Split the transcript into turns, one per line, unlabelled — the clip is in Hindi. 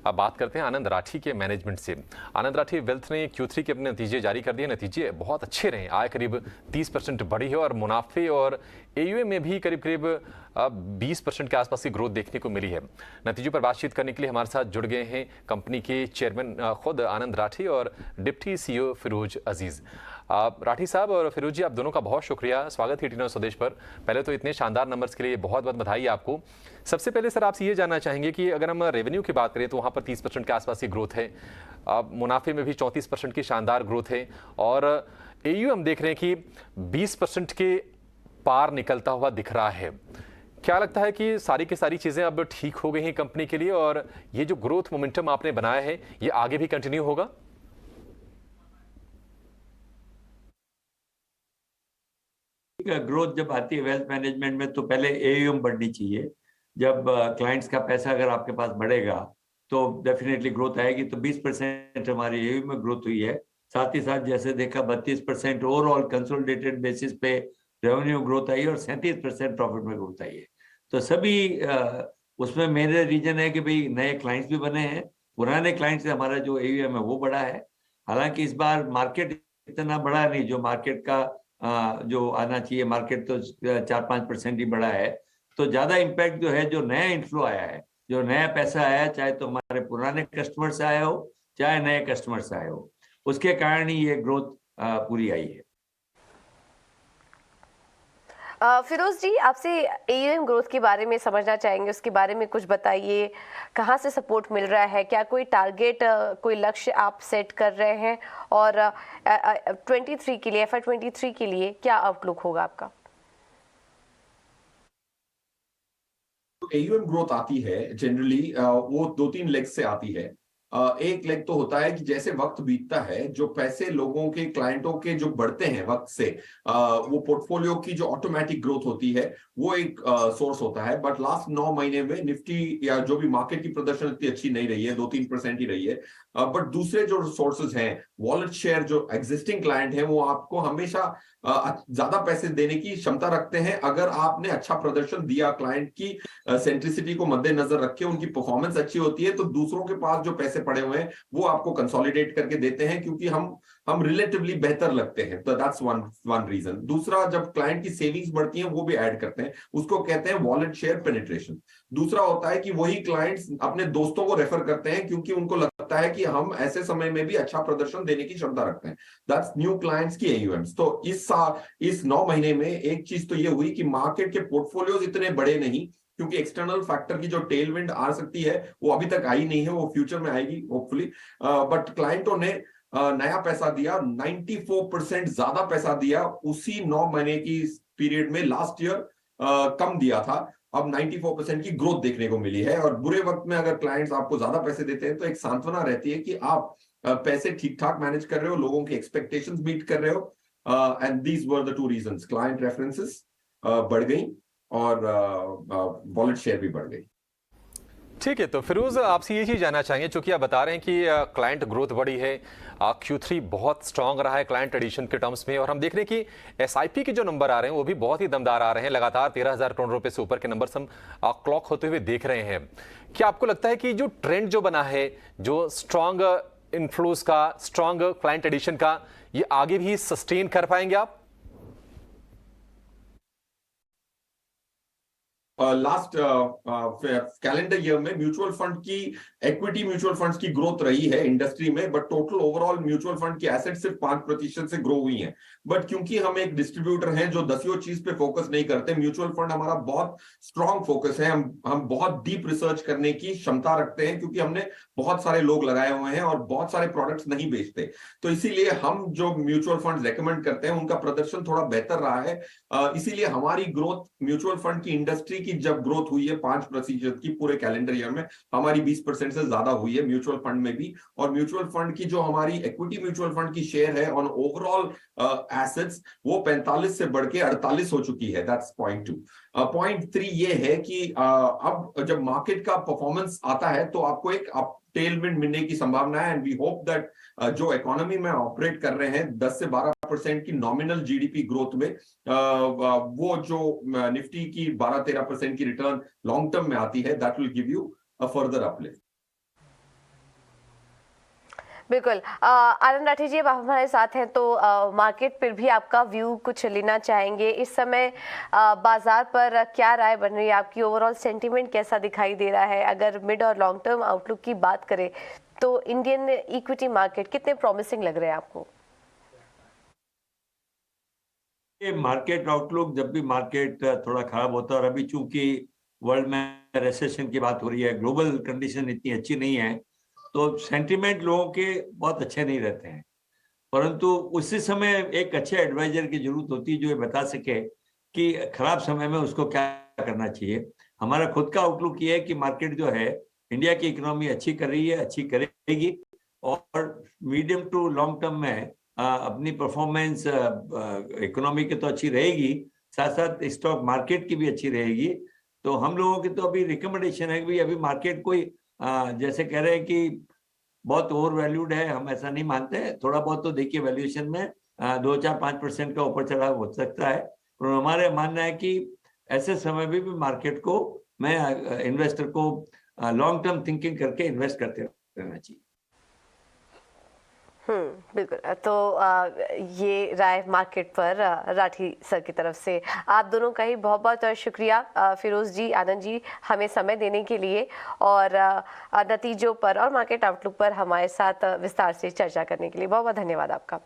अब बात करते हैं आनंद राठी के मैनेजमेंट से। आनंद राठी वेल्थ ने Q3 के अपने नतीजे जारी कर दिए। नतीजे बहुत अच्छे रहे, आय करीब 30% बढ़ी है और मुनाफे और AUM में भी करीब करीब 20% के आसपास की ग्रोथ देखने को मिली है। नतीजों पर बातचीत करने के लिए हमारे साथ जुड़ गए हैं कंपनी के चेयरमैन खुद आनंद राठी और डिप्टी CEO फिरोज अजीज। राठी साहब और फिरोज जी, आप दोनों का बहुत शुक्रिया, स्वागत है टी9 स्वदेश पर। पहले तो इतने शानदार नंबर्स के लिए बहुत बहुत बधाई आपको। सबसे पहले सर आपसे ये जानना चाहेंगे कि अगर हम रेवेन्यू की बात करें तो वहाँ पर 30% के आसपास की ग्रोथ है, मुनाफे में भी 34% की शानदार ग्रोथ है और AUM हम देख रहे हैं कि 20% के पार निकलता हुआ दिख रहा है। क्या लगता है कि सारी की सारी चीज़ें अब ठीक हो गई हैं कंपनी के लिए और ये जो ग्रोथ मोमेंटम आपने बनाया है ये आगे भी कंटिन्यू होगा?
ग्रोथ जब आती है वेल्थ मैनेजमेंट में तो पहले AUM बढ़नी चाहिए। जब क्लाइंट्स का पैसा अगर आपके पास बढ़ेगा तो डेफिनेटली ग्रोथ आएगी। तो 20% हमारी AUM में ग्रोथ हुई है। साथ ही साथ जैसे देखा 32% ओवरऑल कंसोलिडेटेड बेसिस पे रेवेन्यू ग्रोथ आई और 37% प्रॉफिट में ग्रोथ आई है। तो सभी उसमें मेरे रीजन है कि भाई नए क्लाइंट्स भी बने हैं, पुराने क्लाइंट्स से हमारा जो AUM है वो बड़ा है। हालांकि इस बार मार्केट इतना बड़ा नहीं, जो मार्केट का जो आना चाहिए, मार्केट तो 4-5% ही बढ़ा है। तो ज्यादा इम्पैक्ट जो है जो नया इनफ्लो आया है, जो नया पैसा आया, चाहे तो हमारे पुराने कस्टमर से आया हो चाहे नए कस्टमर से आए हो, उसके कारण ही ये ग्रोथ पूरी आई है।
फिरोज जी, आपसे AUM ग्रोथ के बारे में समझना चाहेंगे, उसके बारे में कुछ बताइए। कहाँ से सपोर्ट मिल रहा है, क्या कोई टारगेट, कोई लक्ष्य आप सेट कर रहे हैं और 23 के लिए, FY23 के लिए क्या आउटलुक होगा आपका?
AUM ग्रोथ आती है जनरली वो 2-3 लेग से आती है। एक लेग तो होता है कि जैसे वक्त बीतता है, जो पैसे लोगों के, क्लाइंटों के जो बढ़ते हैं वक्त से, वो पोर्टफोलियो की जो ऑटोमेटिक ग्रोथ होती है वो एक सोर्स होता है। बट लास्ट 9 महीने में निफ्टी या जो भी मार्केट की प्रदर्शन इतनी अच्छी नहीं रही है, 2-3% ही रही है। बट दूसरे जो सोर्सेज हैं, वॉलेट शेयर, जो एग्जिस्टिंग क्लाइंट है वो आपको हमेशा ज्यादा पैसे देने की क्षमता रखते हैं अगर आपने अच्छा प्रदर्शन दिया। क्लाइंट की सेंट्रिसिटी को मद्देनजर रखे, उनकी परफॉर्मेंस अच्छी होती है तो दूसरों के पास जो पैसे पड़े हुए हैं वो आपको कंसोलिडेट करके देते हैं, क्योंकि हम रिलेटिवली बेहतर लगते हैं। तो दैट्स वन रीजन। दूसरा, जब क्लाइंट की सेविंग्स बढ़ती हैं वो भी ऐड करते हैं, उसको कहते हैं वॉलेट शेयर पेनिट्रेशन। दूसरा होता है कि वही क्लाइंट्स अपने दोस्तों को रेफर करते हैं क्योंकि उनको लगता है कि हम ऐसे समय में भी अच्छा प्रदर्शन देने की क्षमता रखते हैं। दैट्स न्यू क्लाइंट्स की AUMs। तो इस 9 महीने में एक चीज तो ये हुई कि मार्केट के पोर्टफोलियोज इतने बड़े नहीं, क्योंकि एक्सटर्नल फैक्टर की जो टेल विंड आ सकती है वो अभी तक आई नहीं है, वो फ्यूचर में आएगी होपफुली। बट क्लाइंटों ने नया पैसा दिया, 94% ज्यादा पैसा दिया उसी 9 महीने की पीरियड में। लास्ट ईयर कम दिया था, अब 94% की ग्रोथ देखने को मिली है। और बुरे वक्त में अगर क्लाइंट्स आपको ज्यादा पैसे देते हैं तो एक सांत्वना रहती है कि आप पैसे ठीक ठाक मैनेज कर रहे हो, लोगों की एक्सपेक्टेशंस मीट कर रहे हो। And these were the 2 reasons, client references बढ़ गई और वॉलेट शेयर भी बढ़ गई।
ठीक है, तो फिरोज आपसे ये चीज़ जानना चाहेंगे, चूंकि आप बता रहे हैं कि क्लाइंट ग्रोथ बढ़ी है, Q3 बहुत स्ट्रांग रहा है क्लाइंट एडिशन के टर्म्स में, और हम देख रहे हैं कि SIP के जो नंबर आ रहे हैं वो भी बहुत ही दमदार आ रहे हैं। लगातार 13,000 करोड़ रुपए से ऊपर के नंबर हम क्लॉक होते हुए देख रहे हैं। क्या आपको लगता है कि जो ट्रेंड जो बना है, जो स्ट्रांग इनफ्लोज का, स्ट्रांग क्लाइंट एडिशन का, ये आगे भी सस्टेन कर पाएंगे आप?
लास्ट कैलेंडर ईयर में म्यूचुअल फंड की, इक्विटी म्यूचुअल फंड्स की ग्रोथ रही है इंडस्ट्री में, but total overall mutual fund की एसेट सिर्फ 5% से ग्रो हुई हैं। बट क्योंकि हम एक डिस्ट्रीब्यूटर हैं जो दसियों चीज पे फोकस नहीं करते, म्यूचुअल फंड हमारा बहुत स्ट्रांग फोकस है। हम बहुत डीप रिसर्च करने की क्षमता रखते हैं क्योंकि हमने बहुत सारे लोग लगाए हुए हैं और बहुत सारे प्रोडक्ट्स नहीं बेचते। तो इसीलिए हम जो म्यूचुअल फंड रेकमेंड करते हैं उनका प्रदर्शन थोड़ा बेहतर रहा है। इसीलिए हमारी ग्रोथ, म्यूचुअल फंड की इंडस्ट्री की जब ग्रोथ हुई है 5% की पूरे कैलेंडर ईयर में, हमारी 20% से ज्यादा हुई है म्यूचुअल फंड में भी। और म्यूचुअल फंड की जो हमारी इक्विटी म्यूचुअल फंड की शेयर है ऑन ओवरऑल एसेट्स, वो 45 से बढ़ के 48 हो चुकी है। That's point 2। पॉइंट 3 ये है कि अब जब मार्केट का परफॉर्मेंस आता है तो आपको एक टेलविंड मिलने की संभावना है। एंड वी होप दैट जो इकोनॉमी में ऑपरेट कर रहे हैं 10 से 12% की नॉमिनल GDP ग्रोथ में, वो जो निफ्टी की 12-13% की रिटर्न लॉन्ग टर्म में आती है, that will give you a further uplift.
बिल्कुल। आनंद राठी जी, अब आप हमारे साथ हैं तो मार्केट पर भी आपका व्यू कुछ लेना चाहेंगे। इस समय बाजार पर क्या राय बन रही है आपकी? ओवरऑल सेंटीमेंट कैसा दिखाई दे रहा है? अगर मिड और लॉन्ग टर्म आउटलुक की बात करें तो इंडियन इक्विटी मार्केट कितने प्रॉमिसिंग लग रहे हैं आपको?
ये मार्केट आउटलुक, जब भी मार्केट थोड़ा खराब होता है, और अभी चूंकि वर्ल्ड में रिसेशन की बात हो रही है, ग्लोबल कंडीशन इतनी अच्छी नहीं है, तो सेंटीमेंट लोगों के बहुत अच्छे नहीं रहते हैं। परंतु उसी समय एक अच्छे एडवाइजर की जरूरत होती है जो ये बता सके कि खराब समय में उसको क्या करना चाहिए। हमारा खुद का आउटलुक ये है कि मार्केट जो है, इंडिया की इकोनॉमी अच्छी कर रही है, अच्छी करेगी, और मीडियम टू लॉन्ग टर्म में अपनी परफॉर्मेंस इकोनॉमी की तो अच्छी रहेगी, साथ साथ स्टॉक मार्केट की भी अच्छी रहेगी। तो हम लोगों की तो अभी रिकमेंडेशन है कि अभी मार्केट कोई जैसे कह रहे हैं कि बहुत ओवर वैल्यूड है, हम ऐसा नहीं मानते हैं। थोड़ा बहुत तो देखिए वैल्यूएशन में 2-4-5% का ऊपर चढ़ाव हो सकता है, पर हमारे मानना है कि ऐसे समय भी मार्केट को, मैं इन्वेस्टर को लॉन्ग टर्म थिंकिंग करके इन्वेस्ट करते रहना चाहिए।
बिल्कुल। तो ये राय मार्केट पर राठी सर की तरफ से। आप दोनों का ही बहुत बहुत शुक्रिया, फिरोज जी, आनंद जी, हमें समय देने के लिए और नतीजों पर और मार्केट आउटलुक पर हमारे साथ विस्तार से चर्चा करने के लिए बहुत बहुत धन्यवाद आपका।